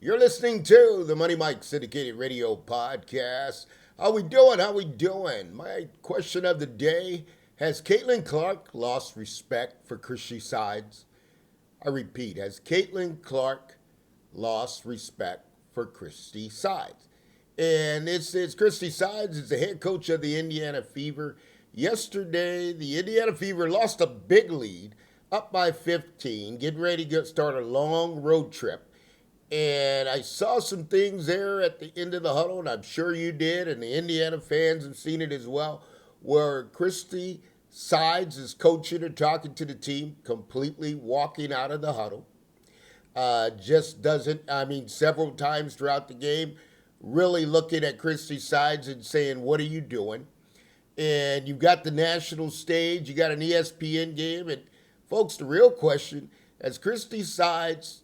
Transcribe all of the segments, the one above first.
You're listening to the Money Mike Syndicated Radio Podcast. How we doing? How we doing? My question of the day, has Caitlinclark lost respect for Christie Sides? I repeat, has Caitlinclark lost respect for Christie Sides? And it's Christie Sides is the head coach of the Indiana Fever. Yesterday, the Indiana Fever lost a big lead, up by 15, getting ready to start a long road trip. And I saw some things there at the end of the huddle, and I'm sure you did, and the Indiana fans have seen it as well, where Christie Sides is coaching and talking to the team, completely walking out of the huddle. Just doesn't, several times throughout the game, really looking at Christie Sides and saying, what are you doing? And you've got the national stage, you got an ESPN game, and folks, the real question, has Christie Sides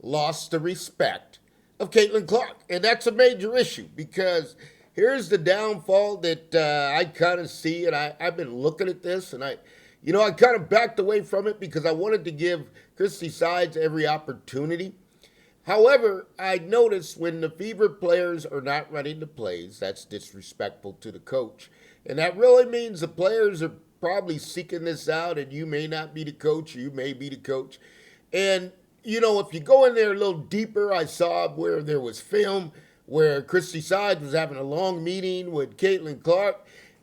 lost the respect of Caitlinclark? And that's a major issue, because here's the downfall that I kind of see, and I've been looking at this, and I kind of backed away from it because I wanted to give Christie Sides every opportunity. However, I noticed when the Fever players are not running the plays, that's disrespectful to the coach. And that really means the players are probably seeking this out, and you may not be the coach, or you may be the coach. And if you go in there a little deeper, I saw where there was film where Christie Sides was having a long meeting with Caitlinclark.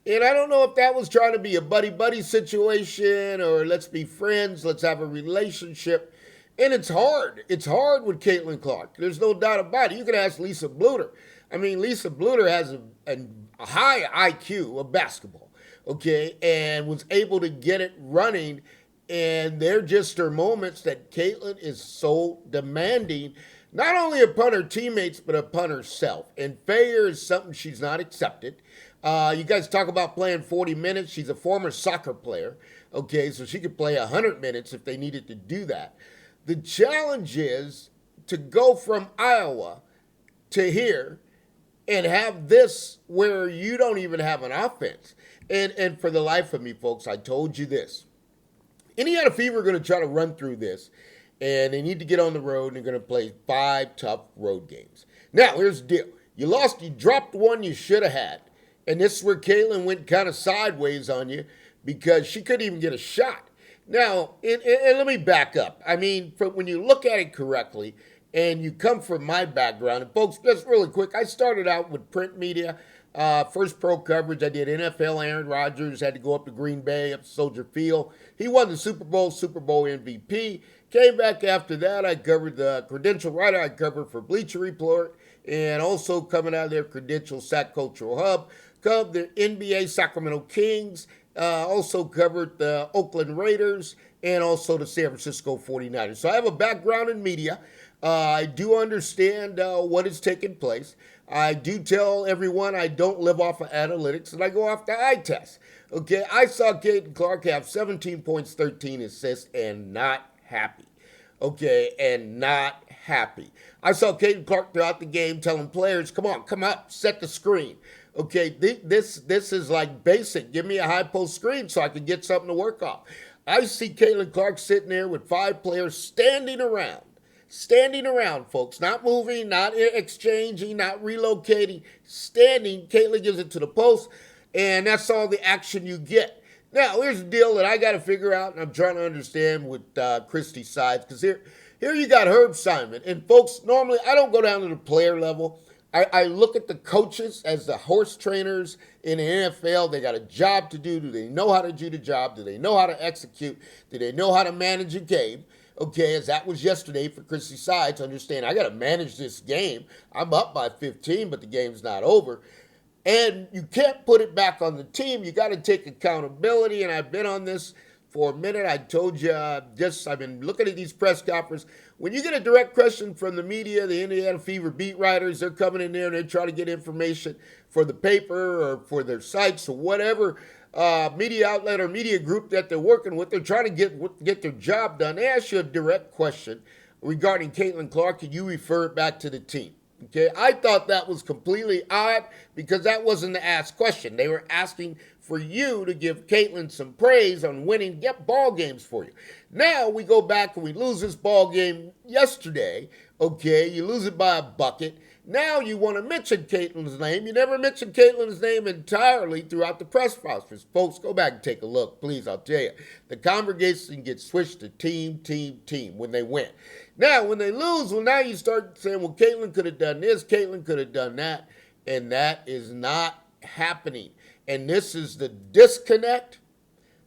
And I don't know if that was trying to be a buddy-buddy situation or let's be friends, let's have a relationship. And it's hard. It's hard with Caitlinclark. There's no doubt about it. You can ask Lisa Bluter. Lisa Bluter has a high IQ of basketball, okay, and was able to get it running. And they're just her moments that Caitlin is so demanding, not only upon her teammates, but upon herself. And failure is something she's not accepted. You guys talk about playing 40 minutes. She's a former soccer player, okay, so she could play 100 minutes if they needed to do that. The challenge is to go from Iowa to here and have this where you don't even have an offense. And for the life of me, folks, I told you this. Indiana Fever are going to try to run through this, and they need to get on the road, and they're going to play 5 tough road games. Now, here's the deal. You dropped one you should have had, and this is where Caitlin went kind of sideways on you because she couldn't even get a shot. Now, and let me back up. When you look at it correctly, and you come from my background, and folks, just really quick, I started out with print media. First pro coverage, I did NFL. Aaron Rodgers had to go up to Green Bay, up to Soldier Field. He won the Super Bowl MVP. Came back after that. I covered the credential writer. I covered for Bleacher Report, and also coming out of their credential Sac Cultural Hub. Covered the NBA Sacramento Kings. Also covered the Oakland Raiders and also the San Francisco 49ers. So I have a background in media. I do understand what is taking place. I do tell everyone I don't live off of analytics, and I go off the eye test. Okay, I saw Caitlinclark have 17 points, 13 assists, and not happy. Okay, and not happy. I saw Caitlinclark throughout the game telling players, come on, come up, set the screen. Okay, this is like basic. Give me a high post screen so I can get something to work off. I see Caitlinclark sitting there with 5 players standing around, folks, not moving, not exchanging, not relocating, standing. Caitlin gives it to the post, and that's all the action you get. Now, here's the deal that I got to figure out, and I'm trying to understand with Christie Sides, because here you got Herb Simon. And, folks, normally I don't go down to the player level. I look at the coaches as the horse trainers in the NFL. They got a job to do. Do they know how to do the job? Do they know how to execute? Do they know how to manage a game? Okay, as that was yesterday for Christie Sides, understand I got to manage this game. I'm up by 15, but the game's not over. And you can't put it back on the team. You got to take accountability, and I've been on this for a minute. I told you, I've been looking at these press conferences. When you get a direct question from the media, the Indiana Fever beat writers, they're coming in there and they try to get information for the paper or for their sites or whatever media outlet or media group that they're working with. They're trying to get their job done. They ask you a direct question regarding Caitlinclark, and you refer it back to the team. Okay, I thought that was completely odd because that wasn't the asked question. They were asking for you to give Caitlin some praise on winning ball games for you. Now we go back and we lose this ball game yesterday, Okay, you lose it by a bucket. Now you want to mention Caitlin's name. You never mentioned Caitlin's name entirely throughout the press conference. Folks, go back and take a look, please. I'll tell you. The congregation gets switched to team when they win. Now, when they lose, well, now you start saying, well, Caitlin could have done this, Caitlin could have done that, and that is not happening. And this is the disconnect.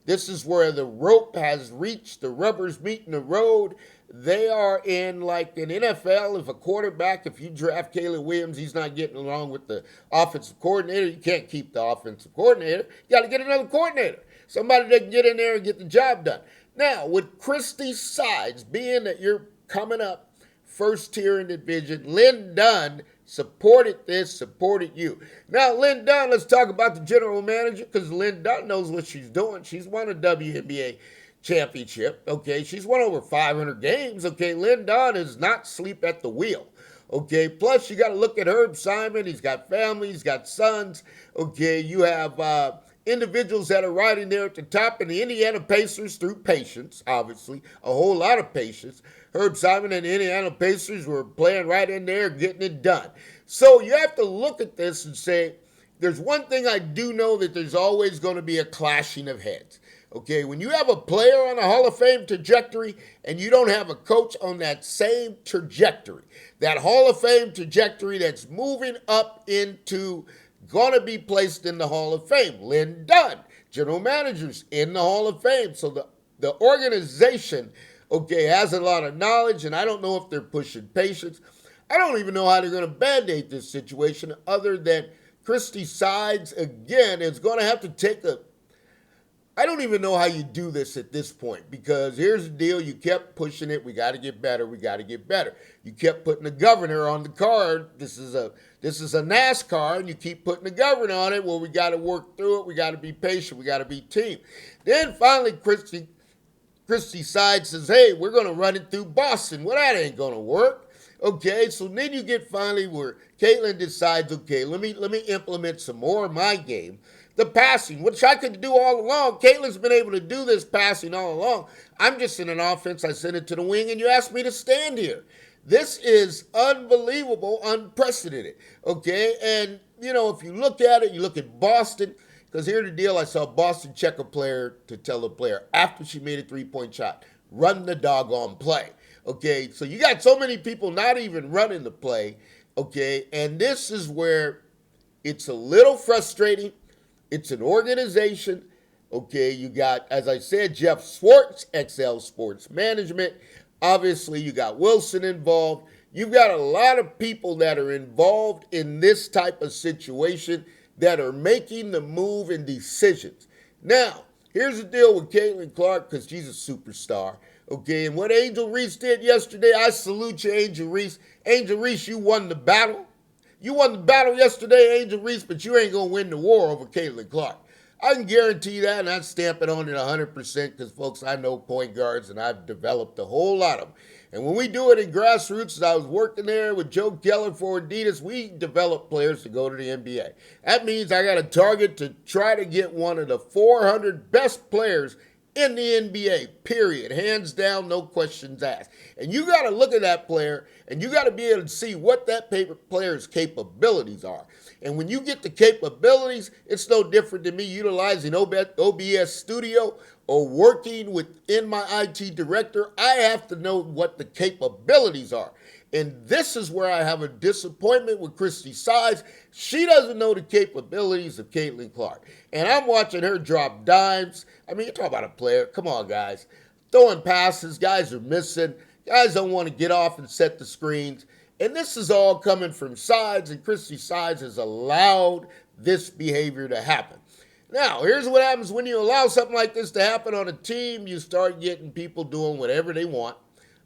This is where the rope has reached, the rubber's meeting the road. They are in like an NFL. If a quarterback, if you draft Caleb Williams, he's not getting along with the offensive coordinator. You can't keep the offensive coordinator. You got to get another coordinator. Somebody that can get in there and get the job done. Now, with Christie Sides, being that you're coming up first tier in the division, Lynn Dunn supported this, supported you. Now, Lynn Dunn, let's talk about the general manager, because Lynn Dunn knows what she's doing. She's won a WNBA championship, okay? She's won over 500 games, okay? Lynn Dunn is not sleep at the wheel, okay? Plus, you got to look at Herb Simon. He's got family. He's got sons, okay? You have individuals that are riding there at the top, and the Indiana Pacers, through patience, obviously, a whole lot of patience. Herb Simon and the Indiana Pacers were playing right in there, getting it done. So you have to look at this and say, there's one thing I do know, that there's always going to be a clashing of heads. Okay, when you have a player on a Hall of Fame trajectory and you don't have a coach on that same trajectory, that Hall of Fame trajectory that's moving up into going to be placed in the Hall of Fame. Lynn Dunn, general managers in the Hall of Fame. So the organization, okay, has a lot of knowledge, and I don't know if they're pushing patience. I don't even know how they're going to band-aid this situation, other than Christie Sides, again, is going to have to take I don't even know how you do this at this point, because here's the deal. You kept pushing it. We got to get better. We got to get better. You kept putting the governor on the card. This is a NASCAR, and you keep putting the governor on it. Well, we got to work through it. We got to be patient. We got to be team. Then finally, Christie Sides says, hey, we're going to run it through Boston. Well, that ain't going to work. Okay, so then you get finally where Caitlin decides, okay, let me implement some more of my game. The passing, which I could do all along. Caitlin's been able to do this passing all along. I'm just in an offense. I send it to the wing, and you ask me to stand here. This is unbelievable, unprecedented, okay? And, you know, if you look at it, you look at Boston, because here's the deal. I saw Boston check a player to tell a player after she made a three-point shot, run the doggone play, okay? So you got so many people not even running the play, okay? And this is where it's a little frustrating. It's an organization, okay? You got, as I said, Jeff Schwartz, XL Sports Management. Obviously, you got Wilson involved. You've got a lot of people that are involved in this type of situation that are making the move and decisions. Now, here's the deal with Caitlin Clark, because she's a superstar, okay? And what Angel Reese did yesterday, I salute you, Angel Reese. Angel Reese, you won the battle. You won the battle yesterday, Angel Reese, but you ain't going to win the war over Caitlin Clark. I can guarantee that, and I'd stamp it on it 100%, because, folks, I know point guards, and I've developed a whole lot of them. And when we do it in grassroots, as I was working there with Joe Keller for Adidas, we develop players to go to the NBA. That means I got a target to try to get one of the 400 best players in the NBA, period. Hands down, no questions asked. And you got to look at that player, and you got to be able to see what that player's capabilities are. And when you get the capabilities, it's no different than me utilizing OBS Studio or working within my IT director. I have to know what the capabilities are. And this is where I have a disappointment with Christie Sides. She doesn't know the capabilities of Caitlin Clark. And I'm watching her drop dimes. I mean, you talk about a player. Come on, guys. Throwing passes. Guys are missing. Guys don't want to get off and set the screens. And this is all coming from Sides, and Christie Sides has allowed this behavior to happen. Now, here's what happens when you allow something like this to happen on a team. You start getting people doing whatever they want.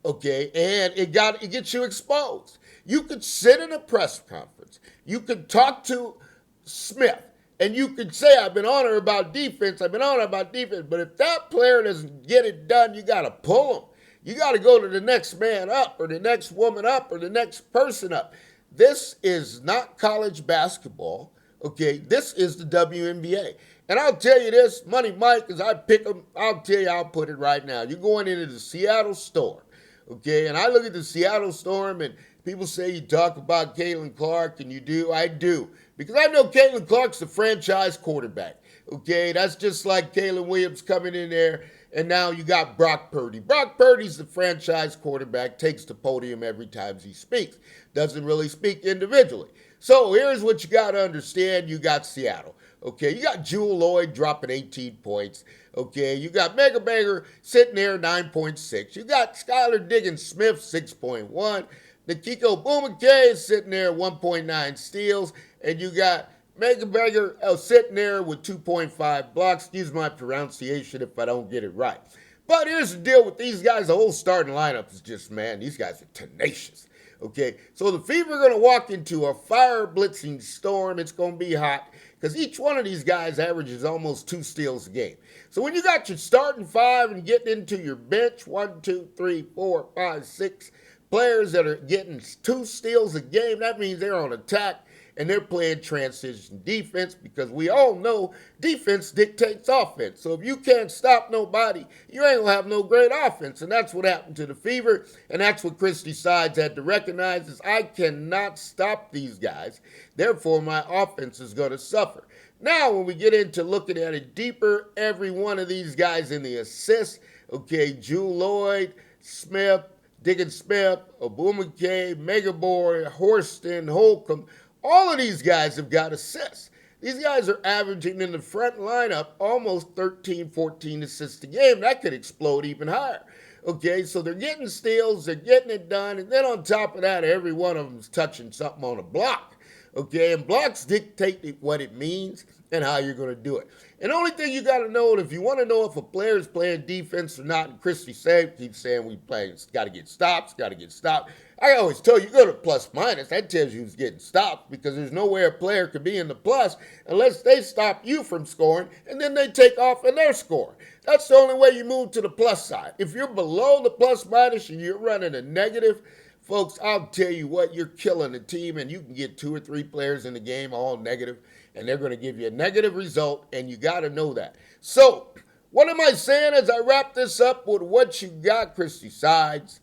Okay, and it gets you exposed. You could sit in a press conference. You could talk to Smith, and you could say, I've been on her about defense. I've been on her about defense. But if that player doesn't get it done, you got to pull him. You got to go to the next man up, or the next woman up, or the next person up. This is not college basketball. Okay, this is the WNBA. And I'll tell you this, Money Mike, as I pick them, I'll tell you, I'll put it right now. You're going into the Seattle store. Okay, and I look at the Seattle Storm, and people say you talk about Caitlin Clark, and you do. I do. Because I know Caitlin Clark's the franchise quarterback. Okay, that's just like Kalen Williams coming in there, and now you got Brock Purdy. Brock Purdy's the franchise quarterback, takes the podium every time he speaks. Doesn't really speak individually. So here's what you got to understand. You got Seattle. Okay, you got Jewel Lloyd dropping 18 points. Okay, you got Mega Banger sitting there 9.6. You got Skylar Diggins-Smith 6.1. Nikiko Bumake is sitting there 1.9 steals. And you got Mega Banger sitting there with 2.5 blocks. Excuse my pronunciation if I don't get it right. But here's the deal with these guys. The whole starting lineup is just, man, these guys are tenacious. Okay, so the Fever are going to walk into a fire blitzing storm. It's going to be hot because each one of these guys averages almost 2 steals a game. So when you got your starting 5 and getting into your bench, 1, 2, 3, 4, 5, 6 players that are getting 2 steals a game, that means they're on attack and they're playing transition defense because we all know defense dictates offense. So if you can't stop nobody, you ain't going to have no great offense. And that's what happened to the Fever, and that's what Christie Sides had to recognize is I cannot stop these guys. Therefore, my offense is going to suffer. Now, when we get into looking at it deeper, every one of these guys in the assists, okay, Jewel Lloyd, Smith, Diggins-Smith, Obumake, Megaboy, Horston, Holcomb, all of these guys have got assists. These guys are averaging in the front lineup almost 13, 14 assists a game. That could explode even higher. Okay, so they're getting steals, they're getting it done, and then on top of that, every one of them is touching something on a block. Okay, and blocks dictate what it means and how you're going to do it. And the only thing you got to know, if you want to know if a player is playing defense or not, and Christie keeps saying we play, got to get stops, got to get stopped. I always tell you, go to plus minus. That tells you who's getting stopped because there's nowhere a player could be in the plus unless they stop you from scoring and then they take off and they're scoring. That's the only way you move to the plus side. If you're below the plus minus and you're running a negative, folks, I'll tell you what, you're killing the team, and you can get 2 or 3 players in the game all negative, and they're going to give you a negative result, and you got to know that. So, what am I saying as I wrap this up with what you got, Christie Sides?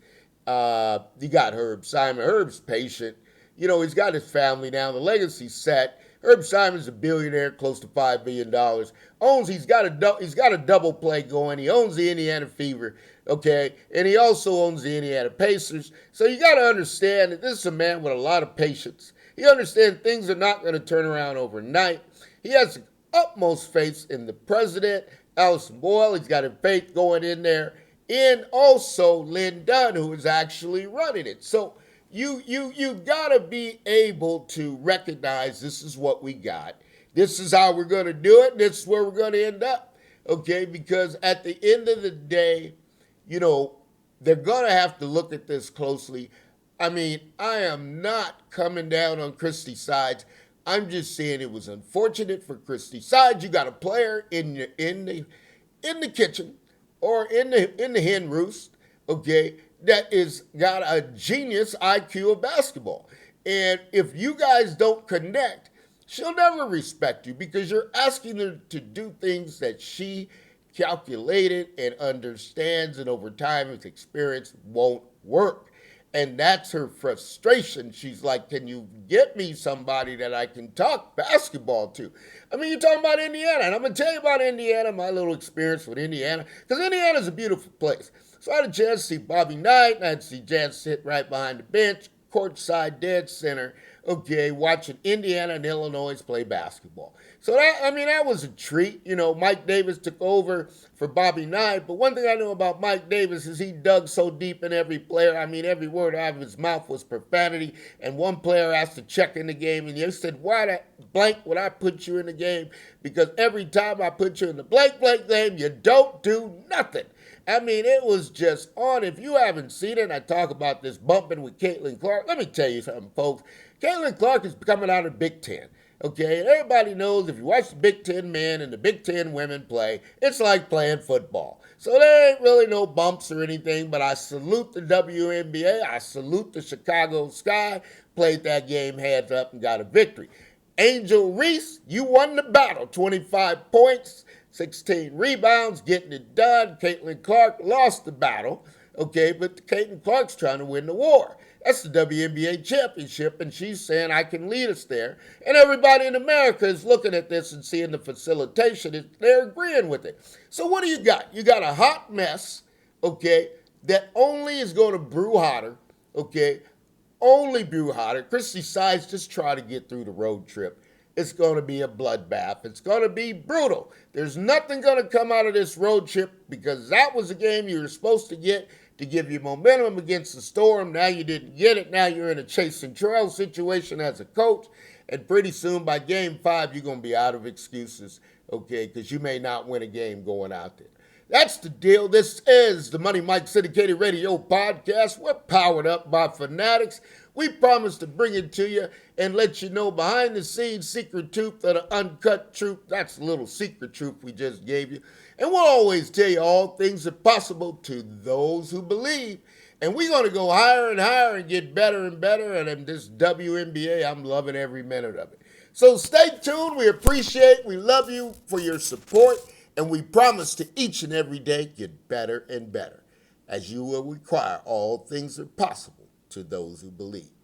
You got Herb Simon. Herb's patient. You know, he's got his family now. The legacy's set. Herb Simon's a billionaire, close to $5 billion. He's got a double play going. He owns the Indiana Fever, okay? And he also owns the Indiana Pacers. So you got to understand that this is a man with a lot of patience. He understands things are not going to turn around overnight. He has the utmost faith in the president, Allison Boyle. He's got a faith going in there. And also Lynn Dunn, who is actually running it. So you got to be able to recognize this is what we got. This is how we're going to do it. This is where we're going to end up. Okay, because at the end of the day, you know, they're going to have to look at this closely. I mean, I am not coming down on Christie Sides. I'm just saying it was unfortunate for Christie Sides. You got a player in the kitchen or in the hen roost, okay, that is got a genius IQ of basketball. And if you guys don't connect, she'll never respect you because you're asking her to do things that she calculated and understands, and over time with experience won't work. And that's her frustration. She's like, can you get me somebody that I can talk basketball to? I mean, you're talking about Indiana, and I'm going to tell you about Indiana, my little experience with Indiana, because Indiana's a beautiful place. So I had a chance to see Bobby Knight, and I had to see Jan sit right behind the bench, courtside, dead center, okay, watching Indiana and Illinois play basketball. So that was a treat. You know, Mike Davis took over for Bobby Knight, but one thing I know about Mike Davis is he dug so deep in every player. I mean, every word out of his mouth was profanity, and one player asked to check in the game, and he said, why the blank would I put you in the game? Because every time I put you in the blank game, you don't do nothing. I mean, it was just on. If you haven't seen it, I talk about this bumping with Caitlin Clark. Let me tell you something, folks. Caitlin Clark is coming out of Big Ten. Okay, and everybody knows if you watch the Big Ten men and the Big Ten women play, it's like playing football. So there ain't really no bumps or anything, but I salute the WNBA. I salute the Chicago Sky. Played that game heads up and got a victory. Angel Reese, you won the battle. 25 points, 16 rebounds, getting it done. Caitlin Clark lost the battle. Okay, but Caitlin Clark's trying to win the war. That's the WNBA championship, and she's saying, I can lead us there. And everybody in America is looking at this and seeing the facilitation, and they're agreeing with it. So what do you got? You got a hot mess, okay, that only is going to brew hotter, okay, only brew hotter. Christie Sides just try to get through the road trip. It's going to be a bloodbath. It's going to be brutal. There's nothing going to come out of this road trip because that was a game you were supposed to get to give you momentum against the Storm. Now you didn't get it. Now you're in a chase and trail situation as a coach. And pretty soon by game 5, you're going to be out of excuses, okay, because you may not win a game going out there. That's the deal. This is the Money Mike Syndicated Radio Podcast. We're powered up by fanatics. We promise to bring it to you and let you know behind the scenes secret truth of the uncut truth. That's a little secret truth we just gave you. And we'll always tell you all things are possible to those who believe. And we're going to go higher and higher and get better and better. And in this WNBA, I'm loving every minute of it. So stay tuned. We appreciate, we love you for your support. And we promise to each and every day get better and better. As you will require, all things are possible to those who believe.